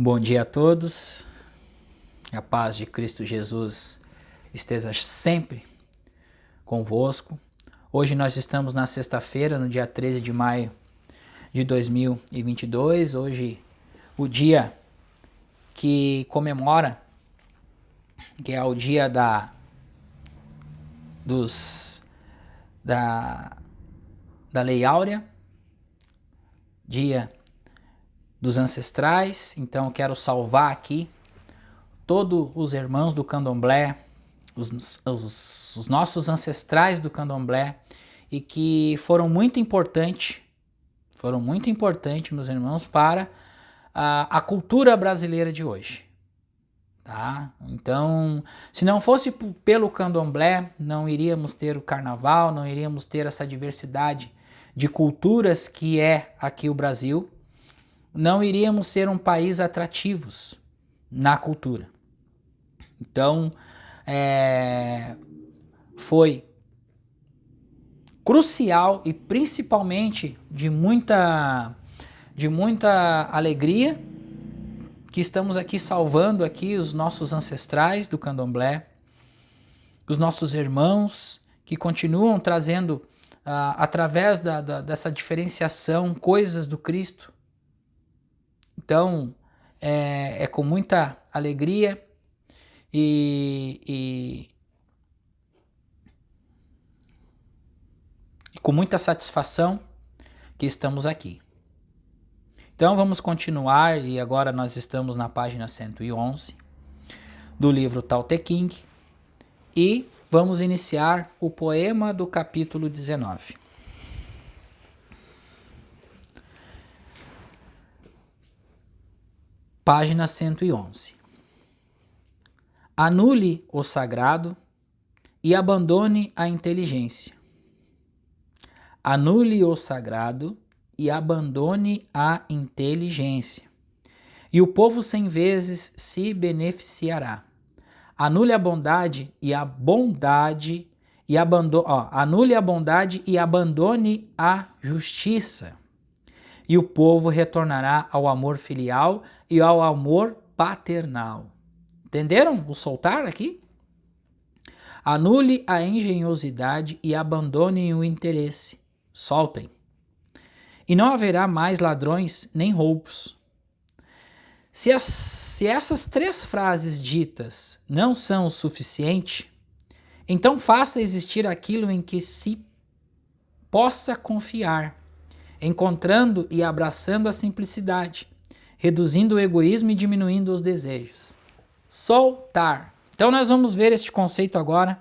Bom dia a todos, a paz de Cristo Jesus esteja sempre convosco. Hoje nós estamos na sexta-feira, no dia 13 de maio de 2022, hoje o dia que comemora, que é o dia da Lei Áurea, dia dos ancestrais. Então eu quero salvar aqui todos os irmãos do candomblé, os nossos ancestrais do candomblé, e que foram muito importantes, meus irmãos, para a cultura brasileira de hoje. Tá? Então, se não fosse pelo candomblé, não iríamos ter o carnaval, não iríamos ter essa diversidade de culturas que é aqui o Brasil, não iríamos ser um país atrativos na cultura. Então, foi crucial e principalmente de muita alegria que estamos aqui salvando aqui os nossos ancestrais do candomblé, os nossos irmãos que continuam trazendo, através dessa diferenciação, coisas do Cristo. Então, é com muita alegria e com muita satisfação que estamos aqui. Então vamos continuar, e agora nós estamos na página 111 do livro Tao Te Ching e vamos iniciar o poema do capítulo 19. Página 111. Anule o sagrado e abandone a inteligência. Anule o sagrado e abandone a inteligência, e o povo 100 vezes se beneficiará. Anule a bondade e a bondade e anule a bondade e abandone a justiça, e o povo retornará ao amor filial e ao amor paternal. Entenderam o soltar aqui? Anule a engenhosidade e abandone o interesse. Soltem. E não haverá mais ladrões nem roubos. Se essas 3 frases ditas não são o suficiente, então faça existir aquilo em que se possa confiar, encontrando e abraçando a simplicidade, reduzindo o egoísmo e diminuindo os desejos. Soltar. Então nós vamos ver este conceito agora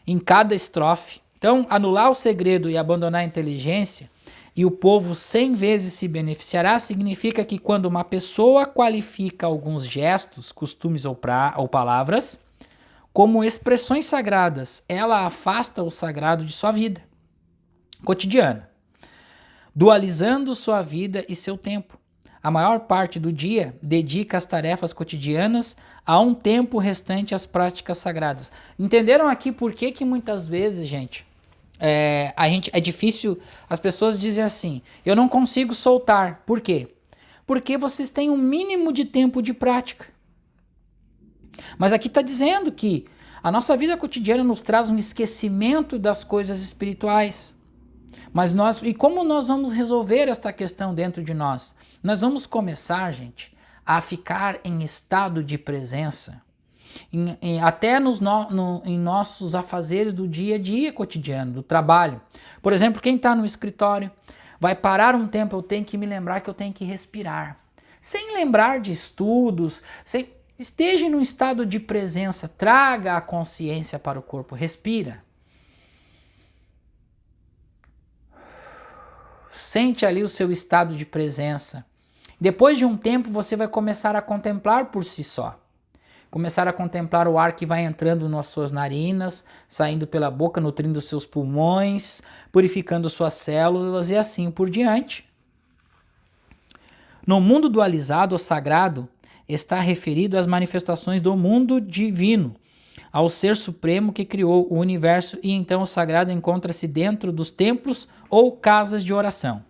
em cada estrofe. Então, anular o segredo e abandonar a inteligência, e o povo 100 vezes se beneficiará, significa que quando uma pessoa qualifica alguns gestos, costumes ou palavras como expressões sagradas, ela afasta o sagrado de sua vida cotidiana, dualizando sua vida e seu tempo. A maior parte do dia dedica as tarefas cotidianas a um tempo restante às práticas sagradas. Entenderam aqui por que muitas vezes, gente, é difícil, as pessoas dizem assim, eu não consigo soltar. Por quê? Porque vocês têm um mínimo de tempo de prática. Mas aqui está dizendo que a nossa vida cotidiana nos traz um esquecimento das coisas espirituais. E como nós vamos resolver esta questão dentro de nós? Nós vamos começar, gente, a ficar em estado de presença, até em nossos afazeres do dia a dia cotidiano, do trabalho. Por exemplo, quem está no escritório vai parar um tempo, eu tenho que me lembrar que eu tenho que respirar. Sem lembrar de estudos, esteja num estado de presença, traga a consciência para o corpo, respira. Sente ali o seu estado de presença. Depois de um tempo você vai começar a contemplar por si só. Começar a contemplar o ar que vai entrando nas suas narinas, saindo pela boca, nutrindo seus pulmões, purificando suas células e assim por diante. No mundo dualizado, o sagrado está referido às manifestações do mundo divino, ao Ser Supremo que criou o universo, e então o sagrado encontra-se dentro dos templos ou casas de oração.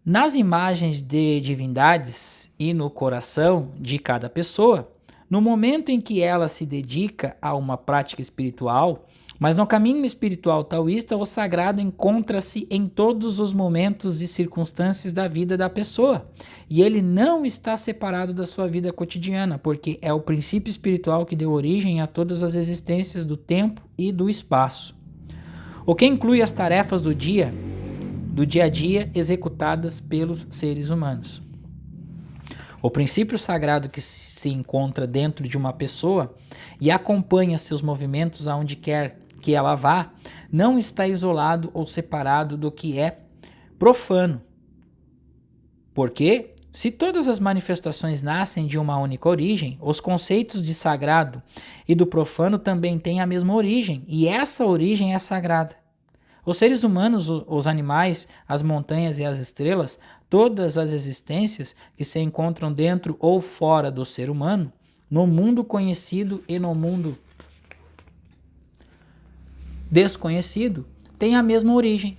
Nas imagens de divindades e no coração de cada pessoa, no momento em que ela se dedica a uma prática espiritual, mas no caminho espiritual taoísta, o sagrado encontra-se em todos os momentos e circunstâncias da vida da pessoa. E ele não está separado da sua vida cotidiana, porque é o princípio espiritual que deu origem a todas as existências do tempo e do espaço. O que inclui as tarefas do dia a dia executadas pelos seres humanos. O princípio sagrado que se encontra dentro de uma pessoa e acompanha seus movimentos aonde quer que ela vá, não está isolado ou separado do que é profano. Porque, se todas as manifestações nascem de uma única origem, os conceitos de sagrado e do profano também têm a mesma origem, e essa origem é sagrada. Os seres humanos, os animais, as montanhas e as estrelas, todas as existências que se encontram dentro ou fora do ser humano, no mundo conhecido e no mundo desconhecido, têm a mesma origem.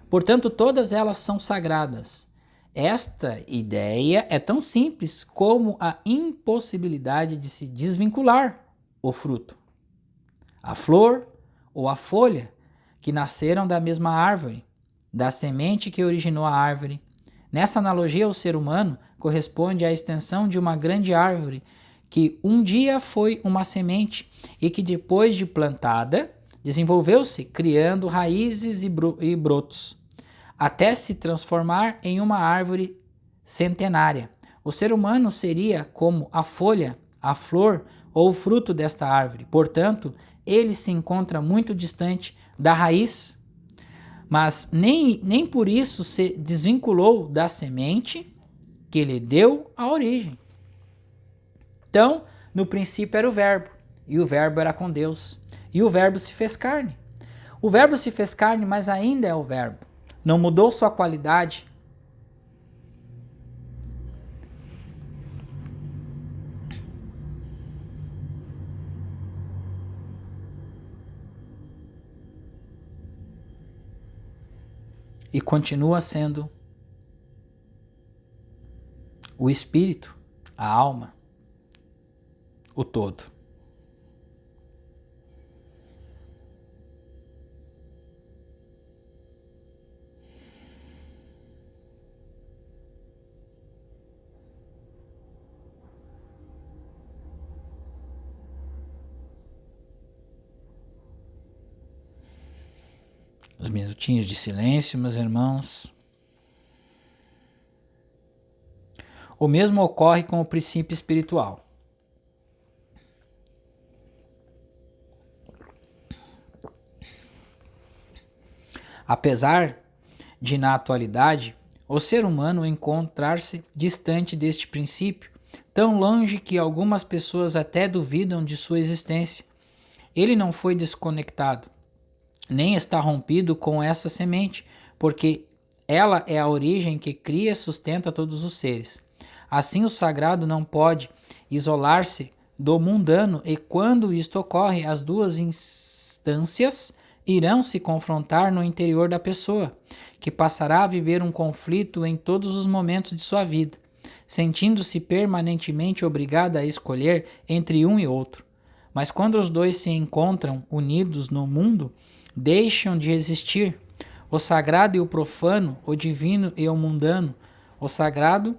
Portanto, todas elas são sagradas. Esta ideia é tão simples como a impossibilidade de se desvincular o fruto, a flor ou a folha, que nasceram da mesma árvore, da semente que originou a árvore. Nessa analogia, o ser humano corresponde à extensão de uma grande árvore que um dia foi uma semente e que depois de plantada, desenvolveu-se criando raízes e brotos, até se transformar em uma árvore centenária. O ser humano seria como a folha, a flor ou o fruto desta árvore. Portanto, ele se encontra muito distante da raiz, mas nem por isso se desvinculou da semente que lhe deu a origem. Então, no princípio era o Verbo, e o Verbo era com Deus, e o Verbo se fez carne. O Verbo se fez carne, mas ainda é o Verbo. Não mudou sua qualidade. E continua sendo o espírito, a alma, o todo. Os minutinhos de silêncio, meus irmãos. O mesmo ocorre com o princípio espiritual. Apesar de, na atualidade, o ser humano encontrar-se distante deste princípio, tão longe que algumas pessoas até duvidam de sua existência, ele não foi desconectado, nem está rompido com essa semente, porque ela é a origem que cria e sustenta todos os seres. Assim, o sagrado não pode isolar-se do mundano, e quando isto ocorre, as duas instâncias irão se confrontar no interior da pessoa, que passará a viver um conflito em todos os momentos de sua vida, sentindo-se permanentemente obrigada a escolher entre um e outro. Mas quando os dois se encontram unidos no mundo, deixam de existir o sagrado e o profano, o divino e o mundano. O sagrado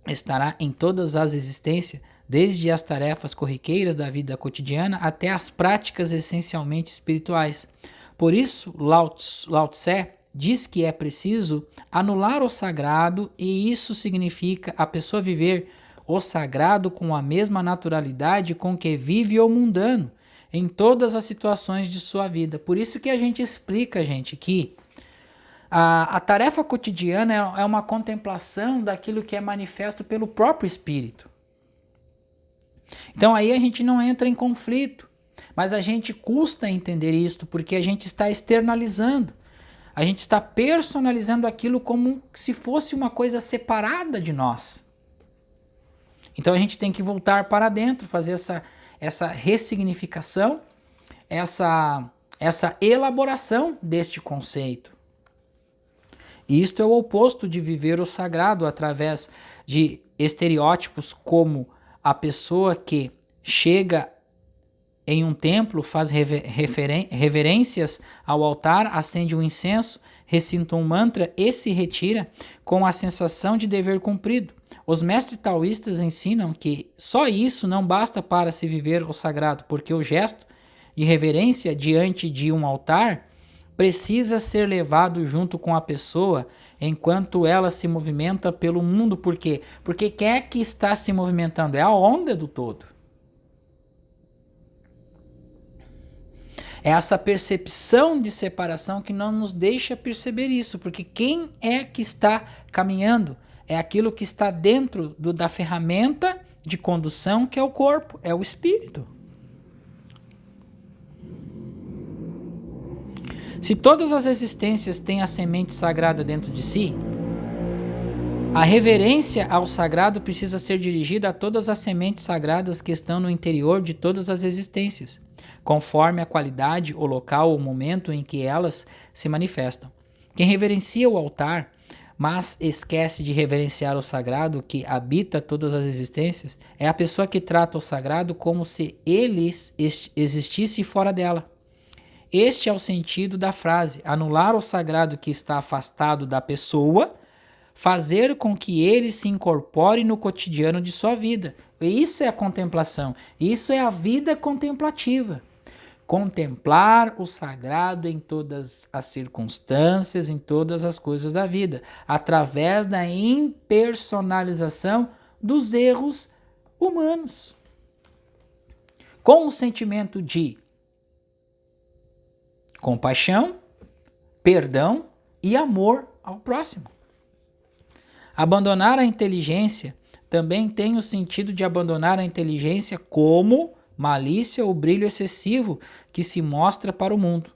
estará em todas as existências, desde as tarefas corriqueiras da vida cotidiana até as práticas essencialmente espirituais. Por isso, Lao Tse diz que é preciso anular o sagrado, e isso significa a pessoa viver o sagrado com a mesma naturalidade com que vive o mundano em todas as situações de sua vida. Por isso que a gente explica, gente, que a tarefa cotidiana é uma contemplação daquilo que é manifesto pelo próprio Espírito. Então aí a gente não entra em conflito, mas a gente custa entender isto, porque a gente está externalizando, a gente está personalizando aquilo como se fosse uma coisa separada de nós. Então a gente tem que voltar para dentro, fazer essa ressignificação, essa elaboração deste conceito. Isto é o oposto de viver o sagrado através de estereótipos como a pessoa que chega em um templo, faz reverências ao altar, acende um incenso, recita um mantra e se retira com a sensação de dever cumprido. Os mestres taoístas ensinam que só isso não basta para se viver o sagrado, porque o gesto de reverência diante de um altar precisa ser levado junto com a pessoa enquanto ela se movimenta pelo mundo. Por quê? Porque quem é que está se movimentando? É a onda do todo. É essa percepção de separação que não nos deixa perceber isso, porque quem é que está caminhando? É aquilo que está dentro da ferramenta de condução, que é o corpo, é o espírito. Se todas as existências têm a semente sagrada dentro de si, a reverência ao sagrado precisa ser dirigida a todas as sementes sagradas que estão no interior de todas as existências, conforme a qualidade, o local ou momento em que elas se manifestam. Quem reverencia o altar, mas esquece de reverenciar o sagrado que habita todas as existências, é a pessoa que trata o sagrado como se ele existisse fora dela. Este é o sentido da frase: anular o sagrado que está afastado da pessoa, fazer com que ele se incorpore no cotidiano de sua vida. Isso é a contemplação, isso é a vida contemplativa. Contemplar o sagrado em todas as circunstâncias, em todas as coisas da vida, através da impersonalização dos erros humanos, com o sentimento de compaixão, perdão e amor ao próximo. Abandonar a inteligência também tem o sentido de abandonar a inteligência como malícia ou brilho excessivo que se mostra para o mundo.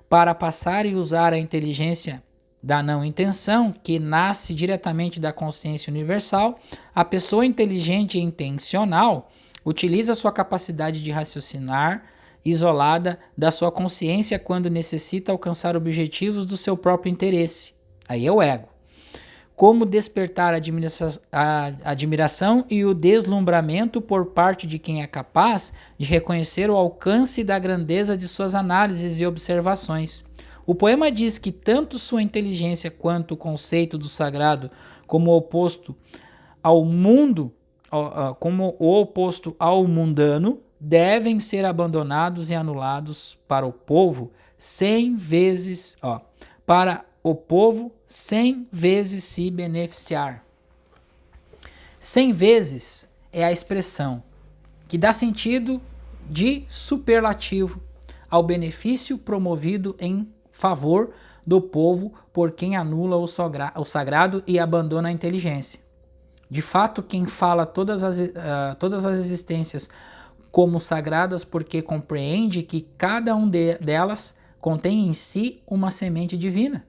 Para passar e usar a inteligência da não intenção, que nasce diretamente da consciência universal, a pessoa inteligente e intencional utiliza sua capacidade de raciocinar isolada da sua consciência quando necessita alcançar objetivos do seu próprio interesse. Aí é o ego. Como despertar a admiração e o deslumbramento por parte de quem é capaz de reconhecer o alcance da grandeza de suas análises e observações. O poema diz que tanto sua inteligência quanto o conceito do sagrado como o oposto ao mundo, como o oposto ao mundano, devem ser abandonados e anulados para o povo 100 vezes, para o povo 100 vezes se beneficiar. 100 vezes é a expressão que dá sentido de superlativo ao benefício promovido em favor do povo por quem anula o sagrado e abandona a inteligência. De fato, quem fala todas as existências como sagradas porque compreende que cada um delas contém em si uma semente divina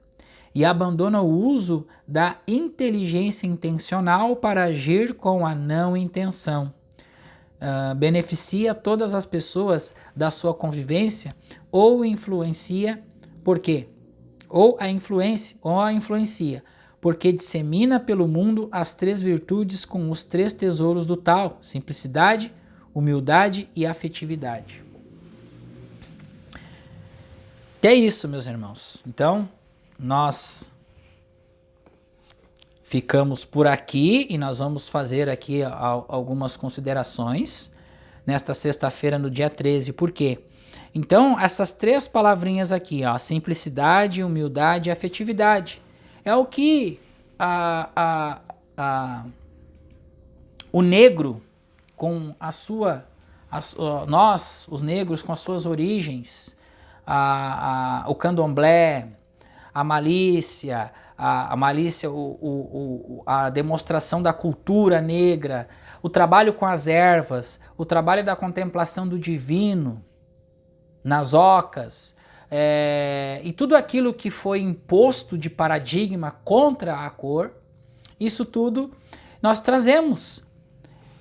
e abandona o uso da inteligência intencional para agir com a não intenção. Beneficia todas as pessoas da sua convivência ou influencia, por quê? Ou a influencia, porque dissemina pelo mundo as 3 virtudes com os 3 tesouros do Tao: simplicidade, humildade e afetividade. É isso, meus irmãos. Então, nós ficamos por aqui e nós vamos fazer aqui algumas considerações nesta sexta-feira, no dia 13. Por quê? Então, essas 3 palavrinhas aqui, simplicidade, humildade e afetividade, é o que o negro, com nós, os negros, com as suas origens, o candomblé, a malícia, a demonstração da cultura negra, o trabalho com as ervas, o trabalho da contemplação do divino nas ocas, e tudo aquilo que foi imposto de paradigma contra a cor, isso tudo nós trazemos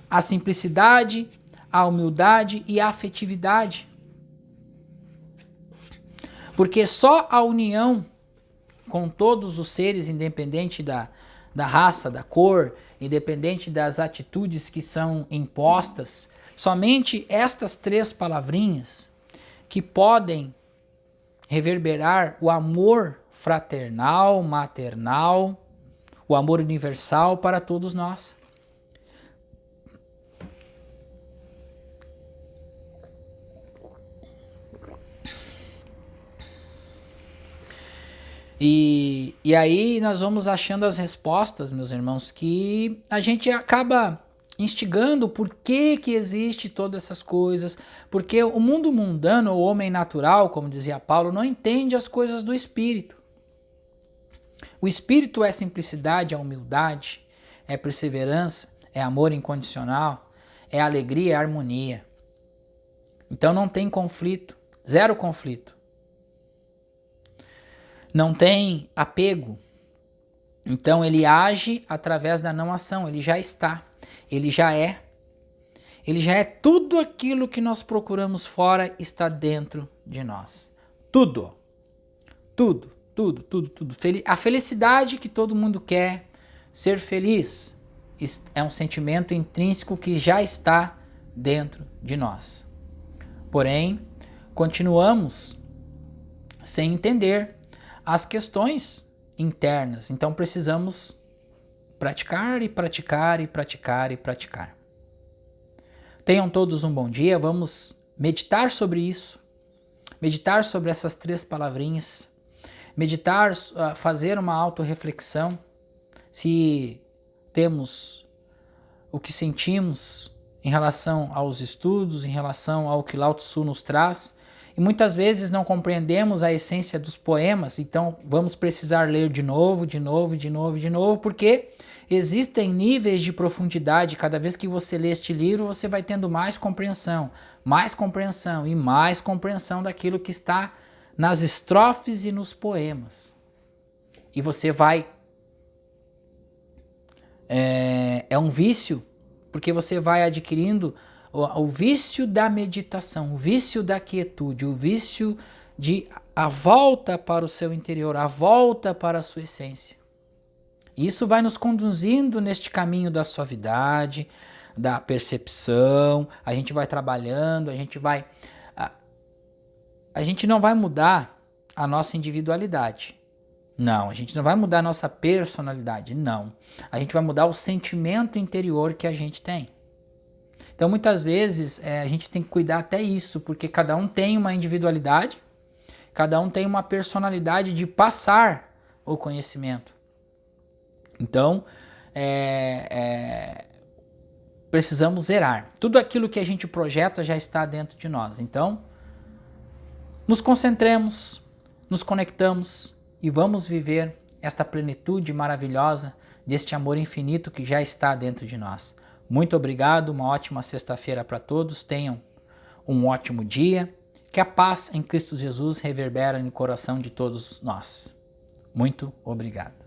a simplicidade, a humildade e a afetividade. Porque só a união com todos os seres, independente da raça, da cor, independente das atitudes que são impostas. Somente estas 3 palavrinhas que podem reverberar o amor fraternal, maternal, o amor universal para todos nós. E aí nós vamos achando as respostas, meus irmãos, que a gente acaba instigando por que existe todas essas coisas, porque o mundo mundano, o homem natural, como dizia Paulo, não entende as coisas do Espírito. O Espírito é simplicidade, é humildade, é perseverança, é amor incondicional, é alegria, é harmonia. Então não tem conflito, 0 conflito. Não tem apego. Então ele age através da não ação, ele já está, ele já é. Ele já é tudo aquilo que nós procuramos fora, está dentro de nós. Tudo. Tudo. A felicidade que todo mundo quer, ser feliz, é um sentimento intrínseco que já está dentro de nós. Porém, continuamos sem entender as questões internas. Então precisamos praticar e praticar e praticar e praticar. Tenham todos um bom dia. Vamos meditar sobre isso. Meditar sobre essas 3 palavrinhas. Meditar, fazer uma autorreflexão. Se temos o que sentimos em relação aos estudos, em relação ao que Lao Tzu nos traz. E muitas vezes não compreendemos a essência dos poemas, então vamos precisar ler de novo, porque existem níveis de profundidade. Cada vez que você lê este livro, você vai tendo mais compreensão e mais compreensão daquilo que está nas estrofes e nos poemas. E você vai... É um vício, porque você vai adquirindo o vício da meditação, o vício da quietude, o vício de a volta para o seu interior, a volta para a sua essência. Isso vai nos conduzindo neste caminho da suavidade, da percepção. A gente vai trabalhando, a gente não vai mudar a nossa individualidade. Não, a gente não vai mudar a nossa personalidade, não. A gente vai mudar o sentimento interior que a gente tem. Então, muitas vezes, a gente tem que cuidar até isso, porque cada um tem uma individualidade, cada um tem uma personalidade de passar o conhecimento. Então, precisamos zerar. Tudo aquilo que a gente projeta já está dentro de nós. Então, nos concentremos, nos conectamos e vamos viver esta plenitude maravilhosa deste amor infinito que já está dentro de nós. Muito obrigado, uma ótima sexta-feira para todos, tenham um ótimo dia, que a paz em Cristo Jesus reverbera no coração de todos nós. Muito obrigado.